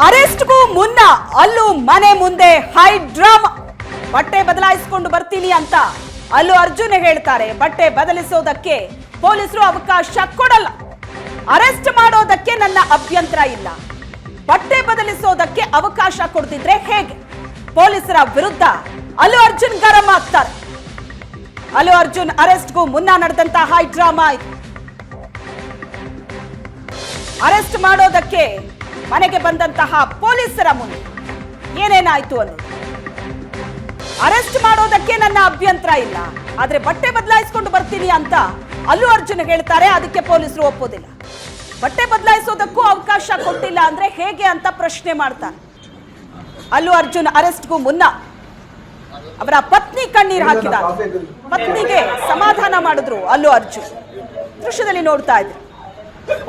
ಅರೆಸ್ಟ್ಗೂ ಮುನ್ನ ಅಲ್ಲು ಮನೆ ಮುಂದೆ ಹೈ ಡ್ರಾಮಾ. ಬಟ್ಟೆ ಬದಲಾಯಿಸಿಕೊಂಡು ಬರ್ತೀನಿ ಅಂತ ಅಲ್ಲು ಅರ್ಜುನ್ ಹೇಳ್ತಾರೆ. ಬಟ್ಟೆ ಬದಲಿಸೋದಕ್ಕೆ ಪೊಲೀಸರು ಅವಕಾಶ ಕೊಡಲ್ಲ. ಅರೆಸ್ಟ್ ಮಾಡೋದಕ್ಕೆ ನನ್ನ ಅಭ್ಯಂತರ ಇಲ್ಲ, ಬಟ್ಟೆ ಬದಲಿಸೋದಕ್ಕೆ ಅವಕಾಶ ಕೊಡ್ತಿದ್ರೆ ಹೇಗೆ? ಪೊಲೀಸರ ವಿರುದ್ಧ ಅಲ್ಲು ಅರ್ಜುನ್ ಗರಂ ಆಗ್ತಾರೆ. ಅಲ್ಲು ಅರ್ಜುನ್ ಅರೆಸ್ಟ್ಗೂ ಮುನ್ನ ನಡೆದಂತ ಹೈ ಡ್ರಾಮಾ ಇದು. ಅರೆಸ್ಟ್ ಮಾಡೋದಕ್ಕೆ ಮನೆಗೆ ಬಂದಂತಹ ಪೊಲೀಸರ ಮುಂದೆ ಏನೇನಾಯ್ತು ಅನ್ನೋದು. ಅರೆಸ್ಟ್ ಮಾಡೋದಕ್ಕೆ ನನ್ನ ಅಭ್ಯಂತರ ಇಲ್ಲ, ಆದ್ರೆ ಬಟ್ಟೆ ಬದಲಾಯಿಸಿಕೊಂಡು ಬರ್ತೀನಿ ಅಂತ ಅಲ್ಲು ಅರ್ಜುನ್ ಹೇಳ್ತಾರೆ. ಅದಕ್ಕೆ ಪೊಲೀಸರು ಒಪ್ಪೋದಿಲ್ಲ. ಬಟ್ಟೆ ಬದಲಾಯಿಸೋದಕ್ಕೂ ಅವಕಾಶ ಕೊಟ್ಟಿಲ್ಲ ಅಂದ್ರೆ ಹೇಗೆ ಅಂತ ಪ್ರಶ್ನೆ ಮಾಡ್ತಾರೆ. ಅಲ್ಲು ಅರ್ಜುನ್ ಅರೆಸ್ಟ್ಗೂ ಮುನ್ನ ಅವರ ಪತ್ನಿ ಕಣ್ಣೀರು ಹಾಕಿದ್ದಾರೆ. ಪತ್ನಿಗೆ ಸಮಾಧಾನ ಮಾಡಿದ್ರು ಅಲ್ಲು ಅರ್ಜುನ್. ದೃಶ್ಯದಲ್ಲಿ ನೋಡ್ತಾ ಇದ್ರು.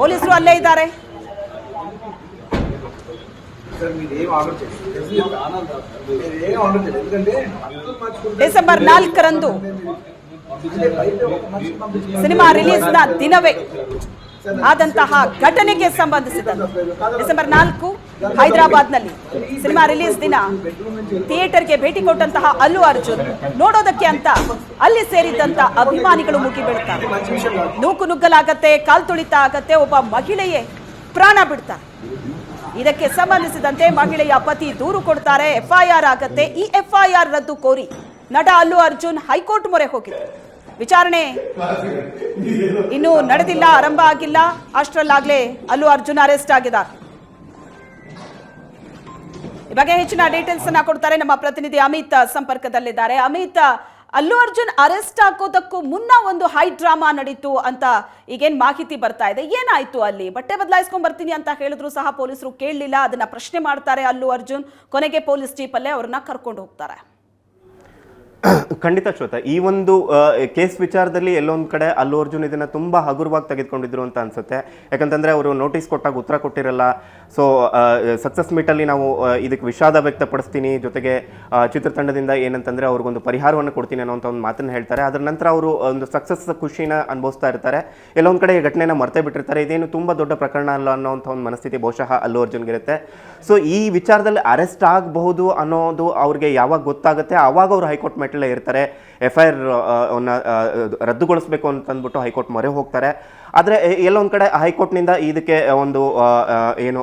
ಪೊಲೀಸರು ಅಲ್ಲೇ ಇದ್ದಾರೆ. ಡಿಸೆಂಬರ್ 4ರಂದು ಸಿನಿಮಾ ರಿಲೀಸ್ನ ದಿನವೇ ಆದಂತಹ ಘಟನೆಗೆ ಸಂಬಂಧಿಸಿದಂತೆ ಡಿಸೆಂಬರ್ 4 ಹೈದರಾಬಾದ್ನಲ್ಲಿ ಸಿನಿಮಾ ರಿಲೀಸ್ ದಿನ ಥಿಯೇಟರ್ಗೆ ಭೇಟಿ ಕೊಟ್ಟಂತಹ ಅಲ್ಲು ಅರ್ಜುನ್ ನೋಡೋದಕ್ಕೆ ಅಂತ ಅಲ್ಲಿ ಸೇರಿದಂತ ಅಭಿಮಾನಿಗಳು ಮುಗಿಬೀಳ್ತಾರೆ. ನೂಕು ನುಗ್ಗಲಾಗತ್ತೆ, ಕಾಲ್ ತುಳಿತ ಆಗತ್ತೆ, ಒಬ್ಬ ಮಹಿಳೆಯೇ ಪ್ರಾಣ ಬಿಡ್ತಾರೆ. ಇದಕ್ಕೆ ಸಂಬಂಧಿಸಿದಂತೆ ಮಹಿಳೆಯ ಪತಿ ದೂರು ಕೊಡ್ತಾರೆ, ಎಫ್ಐಆರ್ ಆಗತ್ತೆ. ಈ ಎಫ್ಐಆರ್ ರದ್ದು ಕೋರಿ ನಟ ಅಲ್ಲು ಅರ್ಜುನ್ ಹೈಕೋರ್ಟ್ ಮೊರೆ ಹೋಗಿದ್ರು. ವಿಚಾರಣೆ ಇನ್ನೂ ನಡೆದಿಲ್ಲ, ಆರಂಭ ಆಗಿಲ್ಲ. ಅಷ್ಟರಲ್ಲಾಗ್ಲೇ ಅಲ್ಲು ಅರ್ಜುನ್ ಅರೆಸ್ಟ್ ಆಗಿದ್ದಾರೆ. ಈ ಬಗ್ಗೆ ಹೆಚ್ಚಿನ ಡೀಟೇಲ್ಸ್ ಅನ್ನ ಕೊಡ್ತಾರೆ ನಮ್ಮ ಪ್ರತಿನಿಧಿ ಅಮಿತ್ ಸಂಪರ್ಕದಲ್ಲಿದ್ದಾರೆ. ಅಮಿತ್, ಅಲ್ಲು ಅರ್ಜುನ್ ಅರೆಸ್ಟ್ ಆಗೋದಕ್ಕೂ ಮುನ್ನ ಒಂದು ಹೈ ಡ್ರಾಮಾ ನಡೀತು ಅಂತ ಈಗೇನ್ ಮಾಹಿತಿ ಬರ್ತಾ ಇದೆ. ಏನಾಯ್ತು ಅಲ್ಲಿ? ಬಟ್ಟೆ ಬದಲಾಯಿಸ್ಕೊಂಡ್ ಬರ್ತೀನಿ ಅಂತ ಹೇಳಿದ್ರು ಸಹ ಪೊಲೀಸರು ಕೇಳಲಿಲ್ಲ. ಅದನ್ನ ಪ್ರಶ್ನೆ ಮಾಡ್ತಾರೆ ಅಲ್ಲು ಅರ್ಜುನ್. ಕೊನೆಗೆ ಪೊಲೀಸ್ ಜೀಪ್ ಅಲ್ಲೇ ಅವ್ರನ್ನ ಕರ್ಕೊಂಡು ಹೋಗ್ತಾರೆ. ಖಂಡಿತ ಶ್ವೇತಾ, ಈ ಒಂದು ಕೇಸ್ ವಿಚಾರದಲ್ಲಿ ಎಲ್ಲೊಂದು ಕಡೆ ಅಲ್ಲು ಅರ್ಜುನ್ ಇದನ್ನು ತುಂಬ ಹಗುರವಾಗಿ ತೆಗೆದುಕೊಂಡಿದ್ರು ಅಂತ ಅನ್ಸುತ್ತೆ. ಯಾಕಂತಂದರೆ ಅವರು ನೋಟಿಸ್ ಕೊಟ್ಟಾಗ ಉತ್ತರ ಕೊಟ್ಟಿರಲ್ಲ. ಸೊ ಸಕ್ಸಸ್ ಮೀಟಲ್ಲಿ ನಾವು ಇದಕ್ಕೆ ವಿಷಾದ ವ್ಯಕ್ತಪಡಿಸ್ತೀನಿ, ಜೊತೆಗೆ ಚಿತ್ರತಂಡದಿಂದ ಏನಂತಂದರೆ ಅವ್ರಿಗೊಂದು ಪರಿಹಾರವನ್ನು ಕೊಡ್ತೀನಿ ಅನ್ನೋಂಥ ಒಂದು ಮಾತನ್ನು ಹೇಳ್ತಾರೆ. ಅದರ ನಂತರ ಅವರು ಒಂದು ಸಕ್ಸಸ್ ಖುಷಿನ ಅನುಭವಿಸ್ತಾ ಇರ್ತಾರೆ. ಎಲ್ಲೊಂದು ಕಡೆ ಈ ಘಟನೆನ ಮರ್ತೇ ಬಿಟ್ಟಿರ್ತಾರೆ. ಇದೇನು ತುಂಬ ದೊಡ್ಡ ಪ್ರಕರಣ ಅಲ್ಲ ಅನ್ನೋಂಥ ಒಂದು ಮನಸ್ಥಿತಿ ಬಹುಶಃ ಅಲ್ಲು ಅರ್ಜುನ್ಗಿರುತ್ತೆ. ಸೊ ಈ ವಿಚಾರದಲ್ಲಿ ಅರೆಸ್ಟ್ ಆಗಬಹುದು ಅನ್ನೋದು ಅವ್ರಿಗೆ ಯಾವಾಗ ಗೊತ್ತಾಗುತ್ತೆ ಆವಾಗ ಅವರು ಹೈಕೋರ್ಟ್ ಮೆಟ್ಲೇ ಇರ್ತಾರೆ. ಎಫ್ಐಆರ್ ರದ್ದುಗೊಳಿಸಬೇಕು ಅಂತಂದ್ಬಿಟ್ಟು ಹೈಕೋರ್ಟ್ ಮೊರೆ ಹೋಗ್ತಾರೆ. ಆದರೆ ಎಲ್ಲೊಂದು ಕಡೆ ಹೈಕೋರ್ಟ್ನಿಂದ ಇದಕ್ಕೆ ಒಂದು ಏನು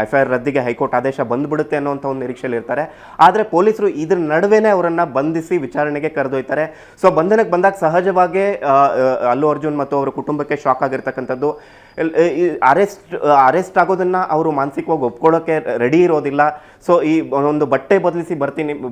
ಎಫ್ಐಆರ್ ರದ್ದಿಗೆ ಹೈಕೋರ್ಟ್ ಆದೇಶ ಬಂದ್ಬಿಡುತ್ತೆ ಅನ್ನೋಂಥ ಒಂದು ನಿರೀಕ್ಷೆಯಲ್ಲಿ ಇರ್ತಾರೆ. ಆದರೆ ಪೊಲೀಸರು ಇದ್ರ ನಡುವೆನೇ ಅವರನ್ನು ಬಂಧಿಸಿ ವಿಚಾರಣೆಗೆ ಕರೆದೊಯ್ತಾರೆ. ಸೊ ಬಂಧನಕ್ಕೆ ಬಂದಾಗ ಸಹಜವಾಗಿ ಅಲ್ಲು ಅರ್ಜುನ್ ಮತ್ತು ಅವರ ಕುಟುಂಬಕ್ಕೆ ಶಾಕ್ ಆಗಿರ್ತಕ್ಕಂಥದ್ದು. ಅರೆಸ್ಟ್ ಆಗೋದನ್ನು ಅವರು ಮಾನಸಿಕವಾಗಿ ಒಪ್ಕೊಳ್ಳೋಕ್ಕೆ ರೆಡಿ ಇರೋದಿಲ್ಲ. ಸೊ ಈ ಒಂದು ಬಟ್ಟೆ ಬದಲಿಸಿ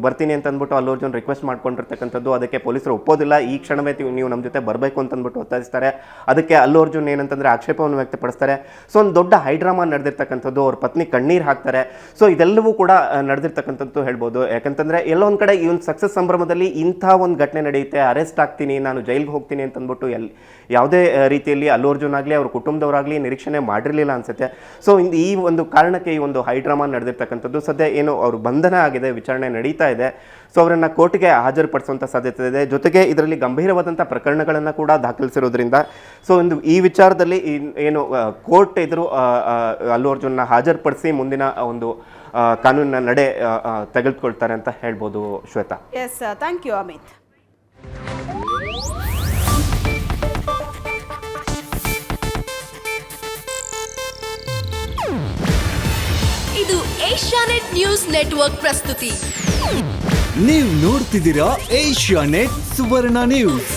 ಬರ್ತೀನಿ ಅಂತ ಅಂದ್ಬಿಟ್ಟು ಅಲ್ಲು ಅರ್ಜುನ್ ರಿಕ್ವೆಸ್ಟ್ ಮಾಡ್ಕೊಂಡಿರ್ತಕ್ಕಂಥದ್ದು. ಅದಕ್ಕೆ ಪೊಲೀಸರು ಒಪ್ಪೋದಿಲ್ಲ. ಈ ಕ್ಷಣವೇ ನೀವು ನಮ್ಮ ಜೊತೆ ಬರಬೇಕು ಅಂತಂದ್ಬಿಟ್ಟು ಒತ್ತಾಯಿಸ್ತಾರೆ. ಅದಕ್ಕೆ ಅಲ್ಲು ಅರ್ಜುನ್ ಏನಂತಂದರೆ ಆಕ್ಷೇಪವನ್ನು ವ್ಯಕ್ತಪಡಿಸ್ತಾರೆ. ಸೊ ಒಂದು ದೊಡ್ಡ ಹೈಡ್ರಾಮಾ ನಡೆದಿರ್ತಕ್ಕಂಥದ್ದು. ಅವ್ರ ಪತ್ನಿ ಕಣ್ಣೀರು ಹಾಕ್ತಾರೆ. ಸೊ ಇದೆಲ್ಲವೂ ಕೂಡ ನಡೆದಿರ್ತಕ್ಕಂಥದ್ದು ಹೇಳ್ಬೋದು. ಯಾಕಂತಂದರೆ ಎಲ್ಲೋ ಒಂದು ಕಡೆ ಈ ಒಂದು ಸಕ್ಸಸ್ ಸಂಭ್ರಮದಲ್ಲಿ ಇಂಥ ಒಂದು ಘಟನೆ ನಡೆಯುತ್ತೆ, ಅರೆಸ್ಟ್ ಆಗ್ತೀನಿ, ನಾನು ಜೈಲಿಗೆ ಹೋಗ್ತೀನಿ ಅಂತಂದ್ಬಿಟ್ಟು ಯಾವುದೇ ರೀತಿಯಲ್ಲಿ ಅಲ್ಲು ಅರ್ಜುನ್ ಆಗಲಿ ಅವ್ರ ಕುಟುಂಬದವರಾಗಲಿ ನಿರೀಕ್ಷಣೆ ಮಾಡಿರಲಿಲ್ಲ ಅನಿಸುತ್ತೆ. ಸೊ ಈ ಒಂದು ಕಾರಣಕ್ಕೆ ಈ ಒಂದು ಹೈಡ್ರಾಮಾ ನಡೆದಿರ್ತಕ್ಕಂಥದ್ದು. ಸದ್ಯ ಏನು ಅವರು ಬಂಧನ ಆಗಿದೆ, ವಿಚಾರಣೆ ನಡೀತಾ ಇದೆ. ಸೊ ಅವರನ್ನು ಕೋರ್ಟ್ಗೆ ಹಾಜರುಪಡಿಸುವಂಥ ಸಾಧ್ಯತೆ ಇದೆ. ಜೊತೆಗೆ ಇದರಲ್ಲಿ ಗಂಭೀರವಾದಂಥ ಪ್ರಕರಣಗಳನ್ನು ಕೂಡ ದಾಖಲಿಸಿರೋದ್ರಿಂದ ಸೊ ಒಂದು ಈ ವಿಚಾರದಲ್ಲಿ ಏನು ಕೋರ್ಟ್ ಎದುರು ಅಲ್ಲು ಅರ್ಜುನ್ನ ಹಾಜರುಪಡಿಸಿ ಮುಂದಿನ ಒಂದು ಕಾನೂನಿನ ನಡೆ ತೆಗೆದುಕೊಳ್ತಾರೆ ಅಂತ ಹೇಳ್ಬೋದು Shweta. Yes, thank you Amit. ಇದು ಏಷ್ಯಾನೆಟ್ ನ್ಯೂಸ್ ನೆಟ್ವರ್ಕ್ ಪ್ರಸ್ತುತಿ. ನೀವು ನೋಡ್ತಿದ್ದೀರಾ ಏಷ್ಯಾನೆಟ್ ಸುವರ್ಣ ನ್ಯೂಸ್.